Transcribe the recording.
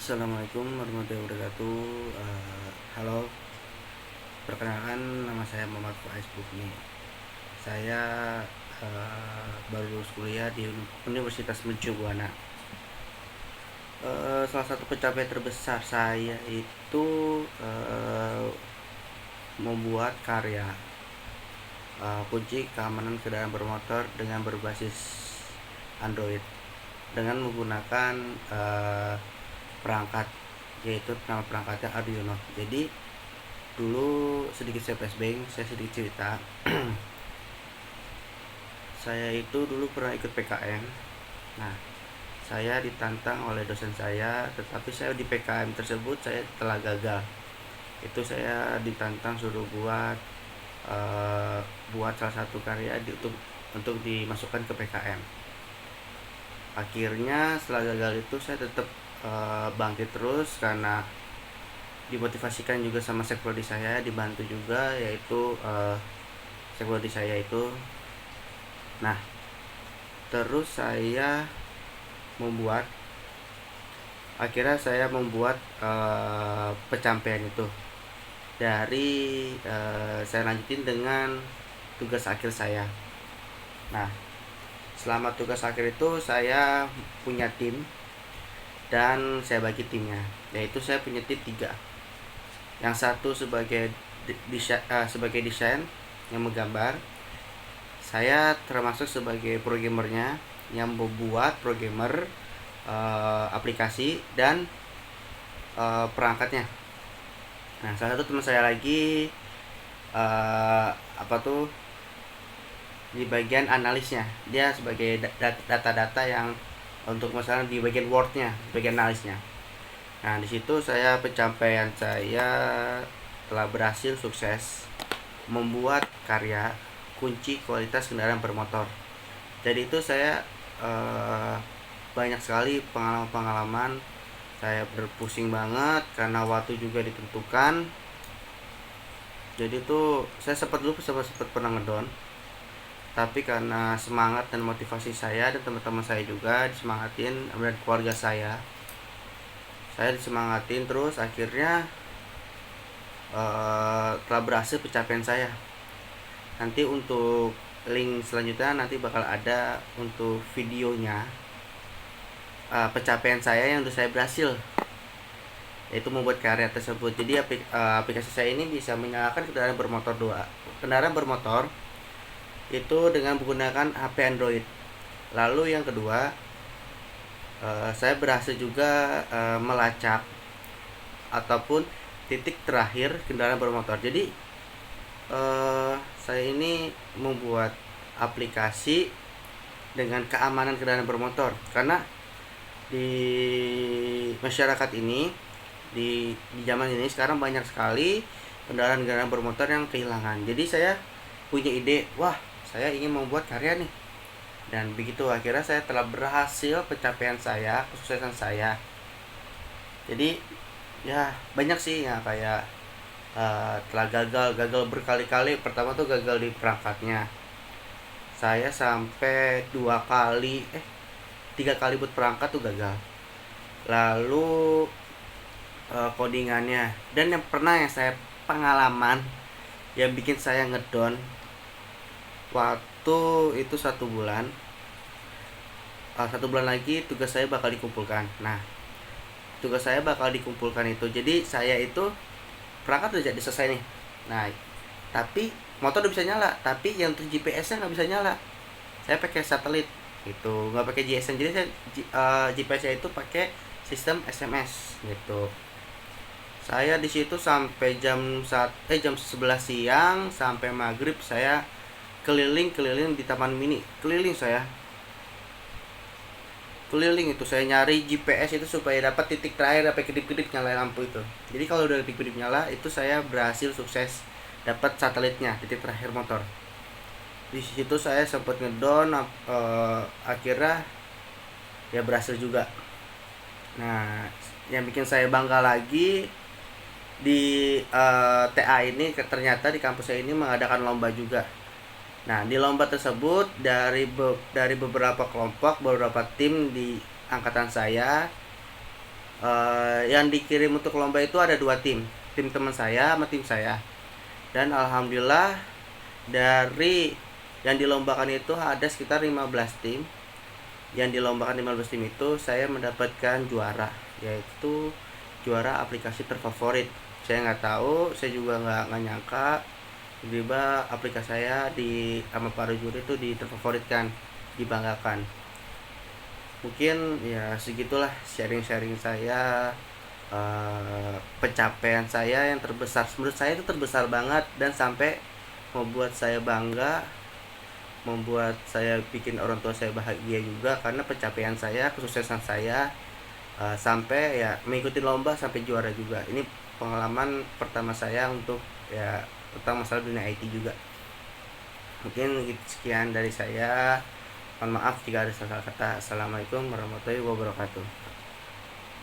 Assalamualaikum warahmatullahi wabarakatuh. Halo, perkenalkan nama saya Muhammad Faiz Bukni. Saya baru lulus kuliah di Universitas Mercu Buana. Salah satu pencapaian terbesar saya itu membuat karya kunci keamanan kendaraan bermotor dengan berbasis Android dengan menggunakan perangkat, yaitu nama perangkatnya Arduino. Jadi dulu sedikit saya flashback, saya sedikit cerita. Saya itu dulu pernah ikut PKM. Nah, saya ditantang oleh dosen saya, tetapi saya di PKM tersebut saya telah gagal. Itu saya ditantang suruh buat salah satu karya untuk dimasukkan ke PKM. Akhirnya setelah gagal itu saya tetap bangkit terus karena dimotivasikan juga sama sekrodi saya, dibantu juga yaitu sekrodi saya itu. Nah, terus membuat akhirnya saya membuat pencapaian itu dari saya lanjutin dengan tugas akhir saya. Nah, selama tugas akhir itu saya punya tim dan saya bagi timnya, yaitu saya punya tim 3. Yang satu sebagai desain yang menggambar. Saya termasuk sebagai programmernya yang membuat programmer aplikasi dan perangkatnya. Nah, salah satu teman saya lagi di bagian analisnya, dia sebagai data-data yang untuk misalnya di bagian Wordnya, bagian analisnya. Nah, di situ pencapaian saya telah berhasil sukses membuat karya kunci kualitas kendaraan bermotor. Jadi itu saya banyak sekali pengalaman. Saya berpusing banget karena waktu juga ditentukan. Jadi itu saya sempat pernah ngedown. Tapi karena semangat dan motivasi saya dan teman-teman saya juga disemangatin, dan keluarga saya disemangatin terus, akhirnya telah berhasil pencapaian saya. Nanti untuk link selanjutnya nanti bakal ada untuk videonya pencapaian saya yang saya berhasil, yaitu membuat karya tersebut. Jadi aplikasi saya ini bisa menyalakan kendaraan bermotor itu dengan menggunakan HP Android. Lalu yang kedua, saya berhasil juga melacak ataupun titik terakhir kendaraan bermotor. Jadi saya ini membuat aplikasi dengan keamanan kendaraan bermotor, karena di masyarakat ini, di zaman ini sekarang banyak sekali kendaraan bermotor yang kehilangan. Jadi saya punya ide, wah saya ingin membuat karya nih, dan begitu akhirnya saya telah berhasil pencapaian saya, kesuksesan saya. Jadi ya banyak sih ya, kayak telah gagal berkali-kali. Pertama tuh gagal di perangkatnya, saya sampai 3 kali buat perangkat tuh gagal. Lalu codingannya, dan yang saya pengalaman yang bikin saya ngedown waktu itu 1 bulan. 1 bulan lagi tugas saya bakal dikumpulkan. Nah, tugas saya bakal dikumpulkan itu, jadi saya itu perangkat udah jadi selesai nih. Nah, tapi motor udah bisa nyala, tapi yang untuk GPS-nya nggak bisa nyala. Saya pakai satelit itu, nggak pakai GSM. Jadi saya GPS-nya itu pakai sistem SMS gitu. Saya di situ sampai jam 11 siang sampai maghrib. Saya keliling di taman mini, keliling itu saya nyari GPS itu supaya dapat titik terakhir, sampai kedip-kedip nyala lampu itu. Jadi kalau udah kedip-kedip nyala itu saya berhasil sukses dapat satelitnya, titik terakhir motor. Di situ saya sempat ngedown, akhirnya ya berhasil juga. Nah, yang bikin saya bangga lagi di TA ini, ternyata di kampus saya ini mengadakan lomba juga. Nah, di lomba tersebut dari beberapa kelompok, beberapa tim di angkatan saya Yang dikirim untuk lomba itu ada 2 tim, tim teman saya sama tim saya. Dan alhamdulillah dari yang dilombakan itu ada sekitar 15 tim. Yang dilombakan 15 tim itu saya mendapatkan juara, yaitu juara aplikasi terfavorit. Saya nggak tahu, saya juga nggak nyangka tiba-tiba aplikasi saya di sama para juri itu di terfavoritkan, dibanggakan. Mungkin ya segitulah sharing-sharing saya, pencapaian saya yang terbesar. Menurut saya itu terbesar banget dan sampai membuat saya bangga, membuat saya bikin orang tua saya bahagia juga, karena pencapaian saya, kesuksesan saya, sampai ya mengikuti lomba sampai juara juga. Ini pengalaman pertama saya untuk ya tentang masalah dunia IT juga. Mungkin sekian dari saya. Mohon maaf jika ada salah kata. Assalamualaikum warahmatullahi wabarakatuh.